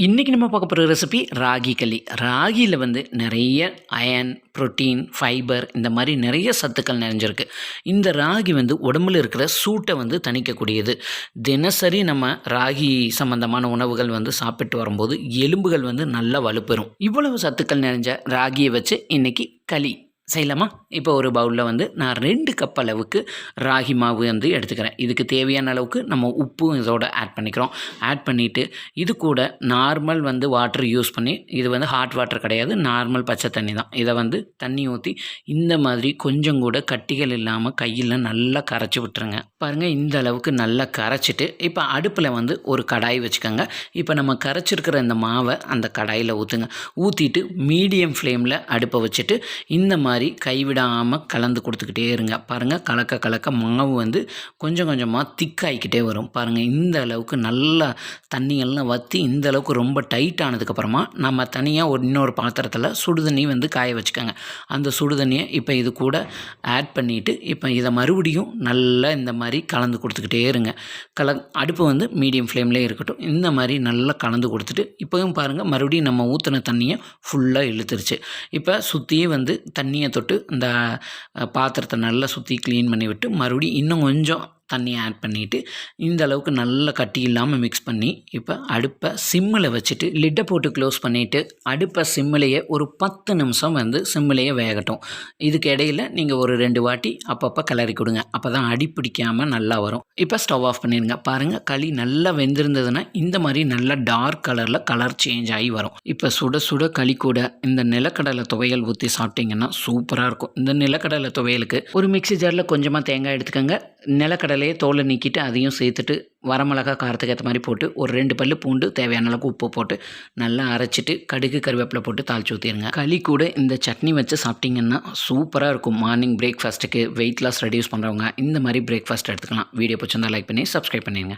இன்றைக்கி நம்ம பார்க்க போகிற ரெசிபி ராகி களி. ராகியில் வந்து நிறைய அயன், புரோட்டீன், ஃபைபர் இந்த மாதிரி நிறைய சத்துக்கள் நிறைஞ்சிருக்கு. இந்த ராகி வந்து உடம்புல இருக்கிற சூட்டை வந்து தணிக்கக்கூடியது. தினசரி நம்ம ராகி சம்பந்தமான உணவுகள் வந்து சாப்பிட்டு வரும்போது எலும்புகள் வந்து நல்லா வலுப்பெறும். இவ்வளவு சத்துக்கள் நிறைஞ்ச ராகியை வச்சு இன்றைக்கி களி செய்யலாமா? இப்போ ஒரு பவுலில் வந்து நான் 2 கப் அளவுக்கு ராகி மாவு வந்து எடுத்துக்கிறேன். இதுக்கு தேவையான அளவுக்கு நம்ம உப்பும் இதோட ஆட் பண்ணிக்கிறோம். ஆட் பண்ணிவிட்டு இது கூட நார்மல் வந்து வாட்டர் யூஸ் பண்ணி, இது வந்து ஹாட் வாட்டர் கிடையாது, நார்மல் பச்சை தண்ணி தான். இதை வந்து தண்ணி ஊற்றி இந்த மாதிரி கொஞ்சம் கூட கட்டிகள் இல்லாமல் கையில் நல்லா கரைச்சி விட்டுருங்க. பாருங்கள், இந்த அளவுக்கு நல்லா கரைச்சிட்டு இப்போ அடுப்பில் வந்து ஒரு கடாய் வச்சுக்கோங்க. இப்போ நம்ம கரைச்சிருக்கிற இந்த மாவை அந்த கடாயில் ஊற்றுங்க. ஊற்றிட்டு மீடியம் ஃப்ளேமில் அடுப்பை வச்சுட்டு இந்த மாதிரி கைவிடாமல் கலந்து கொடுத்துக்கிட்டே இருங்க. பாருங்கள், கலக்க கலக்க மாவு வந்து கொஞ்சம் கொஞ்சமாக திக்காகிக்கிட்டே வரும். பாருங்கள், இந்த அளவுக்கு நல்லா தண்ணியெல்லாம் வற்றி இந்த அளவுக்கு ரொம்ப டைட் ஆனதுக்கப்புறமா நம்ம தனியாக இன்னொரு பாத்திரத்தில் சுடுதண்ணி வந்து காய வச்சுக்கோங்க. அந்த சுடுதண்ணியை இப்போ இது கூட ஆட் பண்ணிவிட்டு இப்போ இதை மறுபடியும் நல்லா இந்த மாதிரி கலந்து கொடுத்துக்கிட்டே இருங்க. அடுப்பு வந்து மீடியம் ஃப்ளேம்லேயே இருக்கட்டும். இந்த மாதிரி நல்லா கலந்து கொடுத்துட்டு இப்போவும் பாருங்கள், மறுபடியும் நம்ம ஊற்றின தண்ணியை ஃபுல்லாக இழுத்துருச்சு. இப்போ சுற்றியும் வந்து தண்ணியை தொட்டு இந்த பாத்திரத்தை நல்லா சுற்றி க்ளீன் பண்ணி விட்டு மறுபடியும் இன்னும் கொஞ்சம் தண்ணியை ஆட் பண்ணிவிட்டு இந்த அளவுக்கு நல்லா கட்டி இல்லாமல் மிக்ஸ் பண்ணி இப்போ அடுப்பை சிம்மில் வச்சுட்டு லிட்டை போட்டு க்ளோஸ் பண்ணிவிட்டு அடுப்பை சிம்மிலேயே ஒரு 10 நிமிஷம் வந்து சிம்மிலேயே வேகட்டும். இதுக்கு இடையில் நீங்கள் ஒரு 2 வாட்டி அப்பப்போ கிளறி கொடுங்க. அப்போ தான் அடி பிடிக்காமல் நல்லா வரும். இப்போ ஸ்டவ் ஆஃப் பண்ணிடுங்க. பாருங்கள், களி நல்லா வெந்திருந்ததுன்னா இந்த மாதிரி நல்லா டார்க் கலரில் கலர் சேஞ்ச் ஆகி வரும். இப்போ சுட சுட களி கூட இந்த நிலக்கடலை துவையல் ஊற்றி சாப்பிட்டிங்கன்னா சூப்பராக இருக்கும். இந்த நிலக்கடலை துவையலுக்கு ஒரு மிக்ஸி ஜாரில் கொஞ்சமாக தேங்காய் எடுத்துக்கோங்க. நிலக்கடலையை தோலை நீக்கிட்டு அதையும் சேர்த்துட்டு வரமிளகா காரத்துக்கு ஏற்ற மாதிரி போட்டு ஒரு 2 பல்லு பூண்டு தேவையான அளவுக்கு உப்பு போட்டு நல்லா அரைச்சிட்டு கடுகு கருவேப்பிலை போட்டு தாளிச்சு ஊற்றிடுங்க. களி கூட இந்த சட்னி வச்சு சாப்பிட்டிங்கன்னா சூப்பராக இருக்கும். மார்னிங் பிரேக்ஃபாஸ்ட்டுக்கு வெயிட் லாஸ் ரெடியூஸ் பண்ணுறவங்க இந்த மாதிரி பிரேக்ஃபாஸ்ட் எடுத்துக்கலாம். வீடியோ பிடிச்சிருந்தா லைக் பண்ணி சப்ஸ்கிரைப் பண்ணிடுங்க.